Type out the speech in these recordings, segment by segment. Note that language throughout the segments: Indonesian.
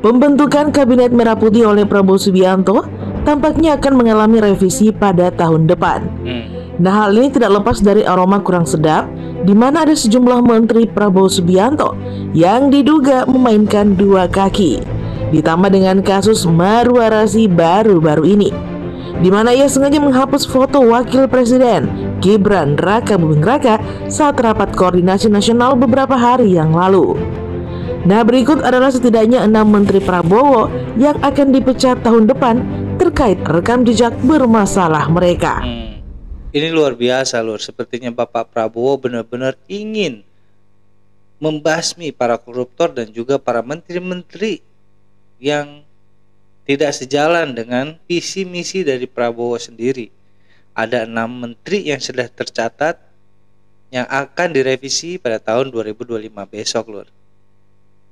Pembentukan Kabinet Merah Putih oleh Prabowo Subianto tampaknya akan mengalami revisi pada tahun depan. Nah, hal ini tidak lepas dari aroma kurang sedap, di mana ada sejumlah menteri Prabowo Subianto yang diduga memainkan dua kaki. Ditambah dengan kasus Marwarasi baru-baru ini, di mana ia sengaja menghapus foto Wakil Presiden Gibran Raka Buming Raka saat rapat koordinasi nasional beberapa hari yang lalu. Nah, berikut adalah setidaknya 6 menteri Prabowo yang akan dipecat tahun depan terkait rekam jejak bermasalah mereka. Ini luar biasa, Lur. Sepertinya Bapak Prabowo benar-benar ingin membasmi para koruptor dan juga para menteri-menteri yang tidak sejalan dengan visi misi dari Prabowo sendiri. Ada 6 menteri yang sudah tercatat yang akan direvisi pada tahun 2025 besok, Lur.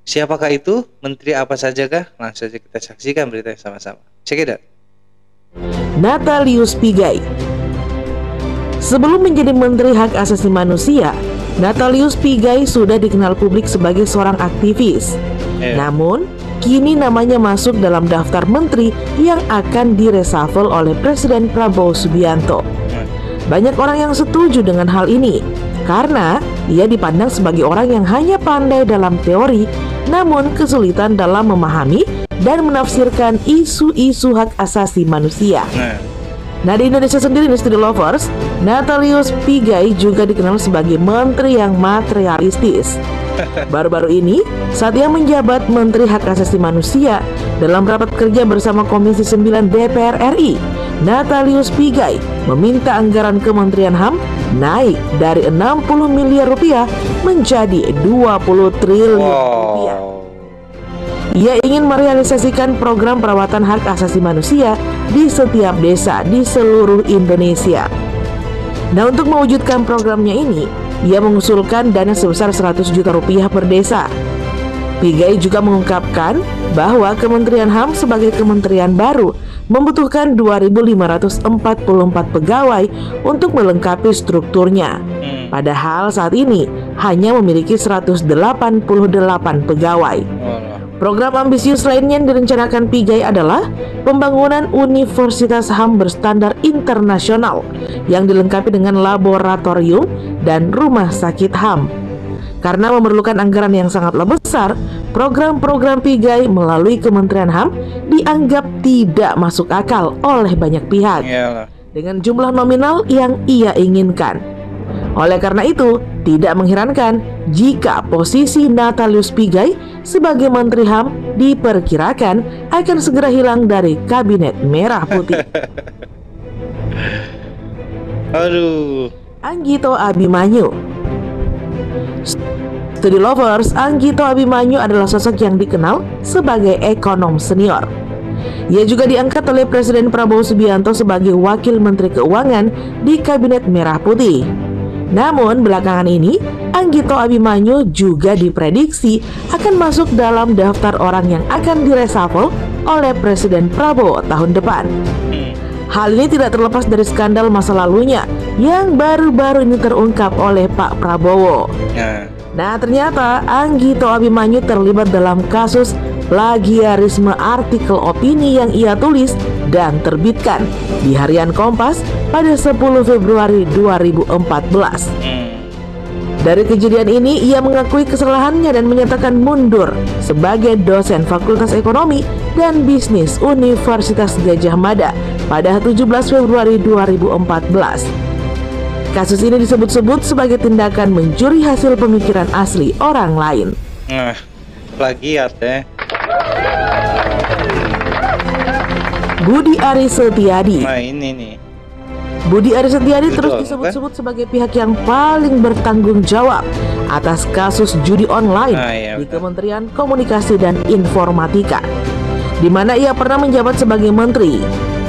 Siapakah itu? Menteri apa sajakah? Langsung saja kita saksikan beritanya sama-sama. Check it out. Natalius Pigai. Sebelum menjadi Menteri Hak Asasi Manusia, Natalius Pigai sudah dikenal publik sebagai seorang aktivis. Namun, kini namanya masuk dalam daftar menteri yang akan direshuffle oleh Presiden Prabowo Subianto. Banyak orang yang setuju dengan hal ini, karena ia dipandang sebagai orang yang hanya pandai dalam teori, namun kesulitan dalam memahami dan menafsirkan isu-isu hak asasi manusia. Nah, di Indonesia sendiri, di Study Lovers, Natalius Pigai juga dikenal sebagai menteri yang materialistis. Baru-baru ini, saat ia menjabat Menteri Hak Asasi Manusia dalam rapat kerja bersama Komisi 9 DPR RI, Natalius Pigai meminta anggaran Kementerian HAM naik dari 60 miliar rupiah menjadi 20 triliun rupiah. Ia ingin merealisasikan program perawatan hak asasi manusia di setiap desa di seluruh Indonesia. Nah, untuk mewujudkan programnya ini, ia mengusulkan dana sebesar 100 juta rupiah per desa. Pigai juga mengungkapkan bahwa Kementerian HAM sebagai kementerian baru membutuhkan 2.544 pegawai untuk melengkapi strukturnya. Padahal saat ini hanya memiliki 188 pegawai. Program ambisius lainnya yang direncanakan Pigai adalah pembangunan Universitas HAM berstandar internasional yang dilengkapi dengan laboratorium dan rumah sakit HAM. Karena memerlukan anggaran yang sangatlah besar, program-program Pigai melalui Kementerian HAM dianggap tidak masuk akal oleh banyak pihak dengan jumlah nominal yang ia inginkan. Oleh karena itu, tidak mengherankan jika posisi Natalius Pigai sebagai Menteri HAM diperkirakan akan segera hilang dari Kabinet Merah Putih. Aduh. Anggito Abimanyu. Study Lovers, Anggito Abimanyu adalah sosok yang dikenal sebagai ekonom senior. Ia juga diangkat oleh Presiden Prabowo Subianto sebagai Wakil Menteri Keuangan di Kabinet Merah Putih. Namun belakangan ini, Anggito Abimanyu juga diprediksi akan masuk dalam daftar orang yang akan direshuffle oleh Presiden Prabowo tahun depan. Hal ini tidak terlepas dari skandal masa lalunya yang baru-baru ini terungkap oleh Pak Prabowo. Nah, ternyata Anggito Abimanyu terlibat dalam kasus plagiarisme artikel opini yang ia tulis dan terbitkan di Harian Kompas pada 10 Februari 2014. Dari kejadian ini, ia mengakui kesalahannya dan menyatakan mundur sebagai dosen Fakultas Ekonomi dan Bisnis Universitas Gadjah Mada pada 17 Februari 2014. Kasus ini disebut-sebut sebagai tindakan mencuri hasil pemikiran asli orang lain. Plagiat ya. Budi Aris Setiadi. Nah, ini nih. Budi Aris Setiadi terus disebut-sebut sebagai pihak yang paling bertanggung jawab atas kasus judi online di Kementerian Komunikasi dan Informatika, di mana ia pernah menjabat sebagai menteri.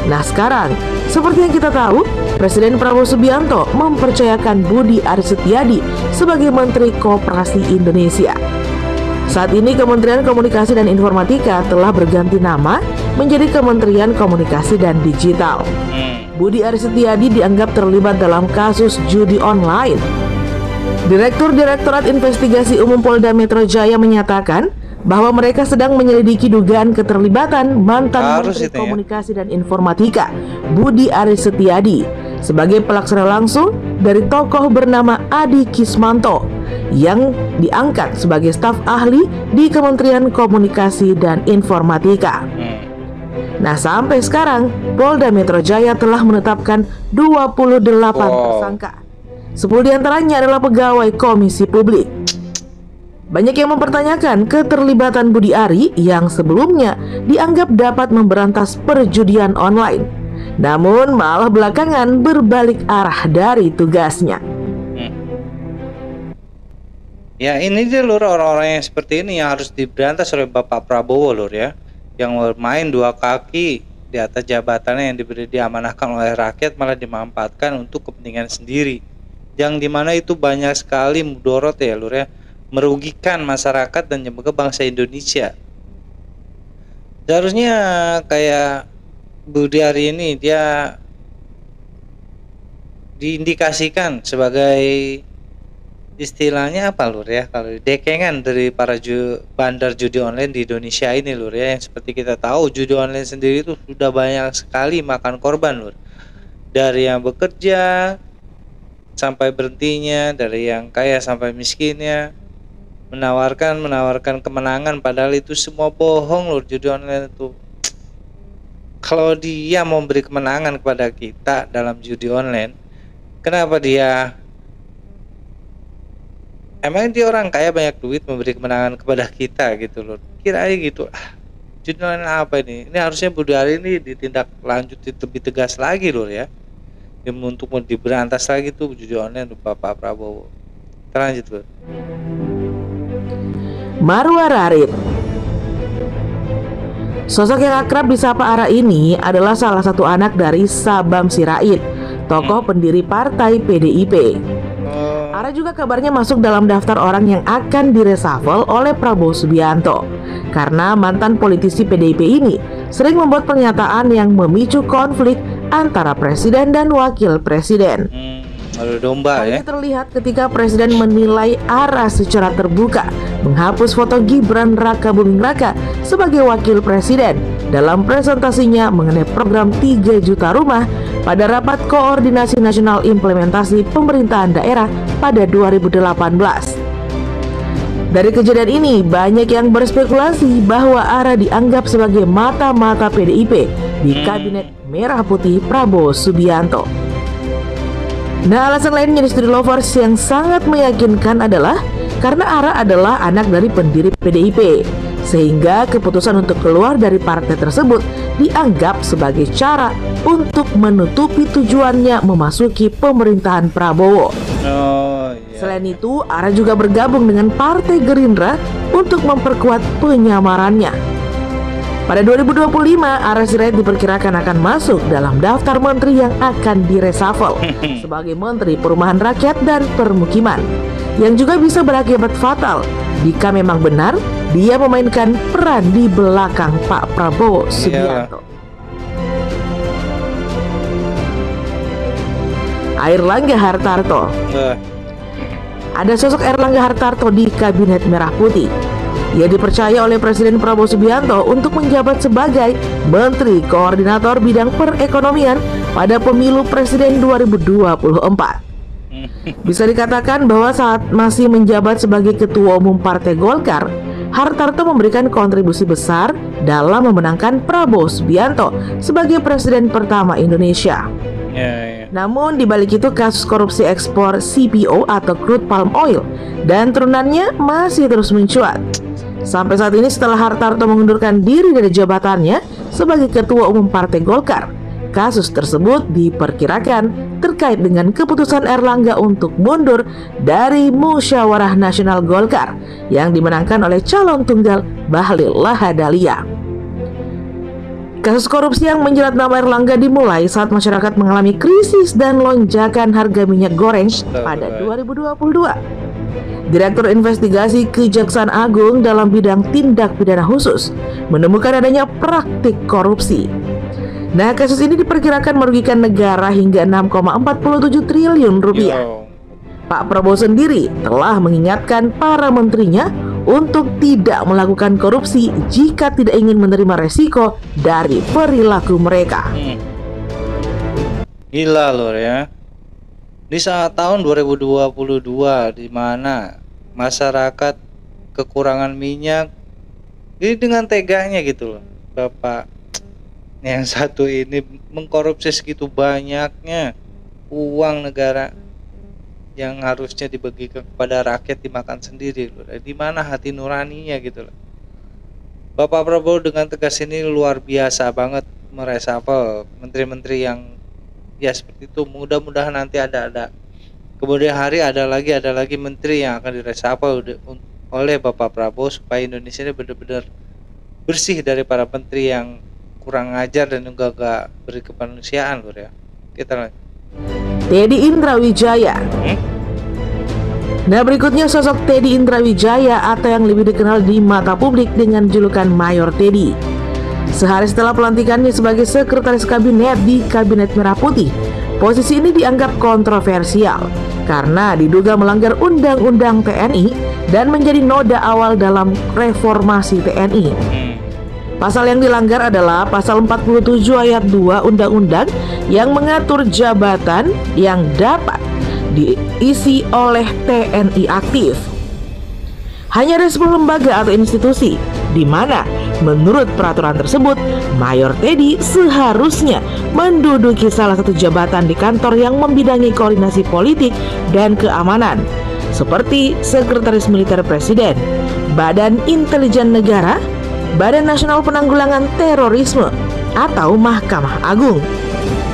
Nah, sekarang seperti yang kita tahu, Presiden Prabowo Subianto mempercayakan Budi Aris Setiadi sebagai Menteri Koperasi Indonesia. Saat ini Kementerian Komunikasi dan Informatika telah berganti nama menjadi Kementerian Komunikasi dan Digital. Budi Aris Setiadi dianggap terlibat dalam kasus judi online. Direktur Direktorat Investigasi Umum Polda Metro Jaya menyatakan bahwa mereka sedang menyelidiki dugaan keterlibatan mantan Harus Menteri itu ya. Komunikasi dan Informatika Budi Aris Setiadi sebagai pelaksana langsung dari tokoh bernama Adi Kismanto yang diangkat sebagai staf ahli di Kementerian Komunikasi dan Informatika. Nah, sampai sekarang Polda Metro Jaya telah menetapkan 28 tersangka. 10 diantaranya adalah pegawai Komisi Publik. Banyak yang mempertanyakan keterlibatan Budi Ari yang sebelumnya dianggap dapat memberantas perjudian online, namun malah belakangan berbalik arah dari tugasnya. Ya, ini dia lur, orang-orang yang seperti ini yang harus diberantas oleh Bapak Prabowo lur ya, yang bermain dua kaki di atas jabatannya yang diberi diamanahkan oleh rakyat malah dimanfaatkan untuk kepentingan sendiri, yang dimana itu banyak sekali mudorot ya lur ya, merugikan masyarakat dan juga bangsa Indonesia. Seharusnya kayak Budi Ari ini dia diindikasikan sebagai istilahnya apa lur ya, kalau dekengan dari para bandar judi online di Indonesia ini lur ya, yang seperti kita tahu judi online sendiri itu sudah banyak sekali makan korban lur, dari yang bekerja sampai berhentinya, dari yang kaya sampai miskinnya, menawarkan kemenangan padahal itu semua bohong lur. Judi online itu kalau dia mau beri kemenangan kepada kita dalam judi online, kenapa dia emang dia orang kaya banyak duit memberi kemenangan kepada kita gitu loh, kira aja gitu. Judi online apa ini? Ini harusnya Budi Ari ini ditindak lanjut lebih tegas lagi loh ya, untuk diberantas lagi tuh judi online Bapak Prabowo. Terlanjut loh. Marwa Rarid. Sosok yang akrab disapa Ara ini adalah salah satu anak dari Sabam Sirait, tokoh pendiri partai PDIP. Ara juga kabarnya masuk dalam daftar orang yang akan direshuffle oleh Prabowo Subianto karena mantan politisi PDIP ini sering membuat pernyataan yang memicu konflik antara presiden dan wakil presiden. Domba ya. Ini terlihat ketika presiden menilai Ara secara terbuka menghapus foto Gibran Raka Buming Raka sebagai wakil presiden dalam presentasinya mengenai program 3 juta rumah pada rapat koordinasi nasional implementasi pemerintahan daerah pada 2018. Dari kejadian ini, banyak yang berspekulasi bahwa Ara dianggap sebagai mata-mata PDIP di Kabinet Merah Putih Prabowo Subianto. Nah, alasan lainnya di Studi Lovers yang sangat meyakinkan adalah karena Ara adalah anak dari pendiri PDIP, sehingga keputusan untuk keluar dari partai tersebut dianggap sebagai cara untuk menutupi tujuannya memasuki pemerintahan Prabowo. Selain itu, Ara juga bergabung dengan Partai Gerindra untuk memperkuat penyamarannya. Pada 2025, Ara Sirait diperkirakan akan masuk dalam daftar menteri yang akan direshuffle sebagai Menteri Perumahan Rakyat dan Permukiman, yang juga bisa berakibat fatal jika memang benar dia memainkan peran di belakang Pak Prabowo Subianto. Airlangga Hartarto. Ada sosok Airlangga Hartarto di Kabinet Merah Putih. Ia dipercaya oleh Presiden Prabowo Subianto untuk menjabat sebagai Menteri Koordinator Bidang Perekonomian pada pemilu Presiden 2024. Bisa dikatakan bahwa saat masih menjabat sebagai Ketua Umum Partai Golkar, Hartarto memberikan kontribusi besar dalam memenangkan Prabowo Subianto sebagai Presiden pertama Indonesia. Namun di balik itu kasus korupsi ekspor CPO atau crude palm oil dan turunannya masih terus mencuat. Sampai saat ini setelah Hartarto mengundurkan diri dari jabatannya sebagai Ketua Umum Partai Golkar, kasus tersebut diperkirakan terkait dengan keputusan Airlangga untuk mundur dari Musyawarah Nasional Golkar yang dimenangkan oleh calon tunggal Bahlil Lahadalia. Kasus korupsi yang menjerat nama Airlangga dimulai saat masyarakat mengalami krisis dan lonjakan harga minyak goreng pada 2022. Direktur Investigasi Kejaksaan Agung dalam bidang tindak pidana khusus menemukan adanya praktik korupsi. Nah, kasus ini diperkirakan merugikan negara hingga 6,47 triliun rupiah. Pak Prabowo sendiri telah mengingatkan para menterinya untuk tidak melakukan korupsi jika tidak ingin menerima resiko dari perilaku mereka. Gila Lur ya. Di saat tahun 2022 di mana masyarakat kekurangan minyak, ini dengan teganya gitu loh. Bapak yang satu ini mengkorupsi segitu banyaknya uang negara yang harusnya dibagikan kepada rakyat dimakan sendiri loh. Di mana hati nuraninya gitu loh. Bapak Prabowo dengan tegas ini luar biasa banget meresapel menteri-menteri yang ya seperti itu. Mudah-mudahan nanti ada kemudian hari ada lagi menteri yang akan diresapel oleh Bapak Prabowo supaya Indonesia ini benar-benar bersih dari para menteri yang kurang ajar dan juga gak berkemanusiaan Lur ya. Kita lanjut. Teddy Indrawijaya. Nah, berikutnya sosok Teddy Indrawijaya atau yang lebih dikenal di mata publik dengan julukan Mayor Teddy. Sehari setelah pelantikannya sebagai sekretaris kabinet di Kabinet Merah Putih, posisi ini dianggap kontroversial karena diduga melanggar Undang-Undang TNI dan menjadi noda awal dalam reformasi TNI. Pasal yang dilanggar adalah pasal 47 ayat 2 Undang-Undang yang mengatur jabatan yang dapat diisi oleh TNI aktif. Hanya ada 10 lembaga atau institusi di mana menurut peraturan tersebut Mayor Teddy seharusnya menduduki salah satu jabatan di kantor yang membidangi koordinasi politik dan keamanan seperti Sekretaris Militer Presiden, Badan Intelijen Negara, Badan Nasional Penanggulangan Terorisme, atau Mahkamah Agung.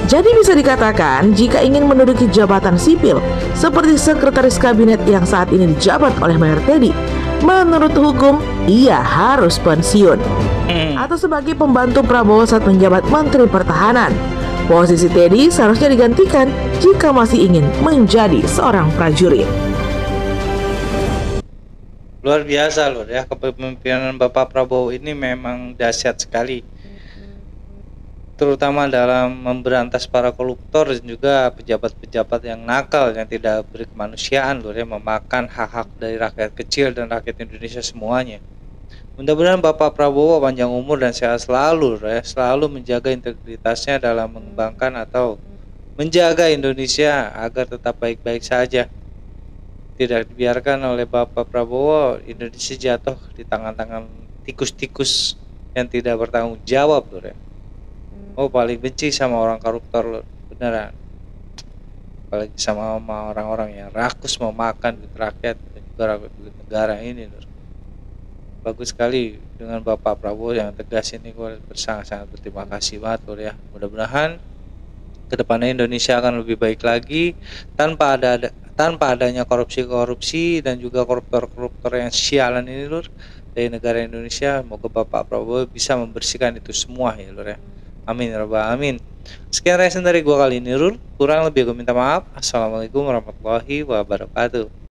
Jadi bisa dikatakan jika ingin menduduki jabatan sipil seperti sekretaris kabinet yang saat ini dijabat oleh Mayor Teddy, menurut hukum ia harus pensiun atau sebagai pembantu Prabowo saat menjabat Menteri Pertahanan. Posisi Teddy seharusnya digantikan jika masih ingin menjadi seorang prajurit. Luar biasa Lur ya, kepemimpinan Bapak Prabowo ini memang dahsyat sekali, terutama dalam memberantas para koruptor dan juga pejabat-pejabat yang nakal yang tidak berkemanusiaan Lur ya, memakan hak-hak dari rakyat kecil dan rakyat Indonesia semuanya. Mudah-mudahan Bapak Prabowo panjang umur dan sehat selalu Lur ya, selalu menjaga integritasnya dalam mengembangkan atau menjaga Indonesia agar tetap baik-baik saja. Tidak dibiarkan oleh Bapak Prabowo Indonesia jatuh di tangan-tangan tikus-tikus yang tidak bertanggung jawab Lur ya. Oh, paling benci sama orang koruptor Lur, beneran. Apalagi sama orang-orang yang rakus mau makan duit rakyat dan juga duit negara ini Lur. Bagus sekali dengan Bapak Prabowo yang tegas ini, gue sangat berterima kasih banget Lur ya. Mudah-mudahan kedepannya Indonesia akan lebih baik lagi tanpa adanya korupsi dan juga koruptor yang sialan ini Lur dari negara Indonesia. Semoga Bapak Prabowo bisa membersihkan itu semua ya Lur ya. Amin ya rabbal alamin. Sekian reaction dari gua kali ini Lur. Kurang lebih gue minta maaf. Assalamualaikum warahmatullahi wabarakatuh.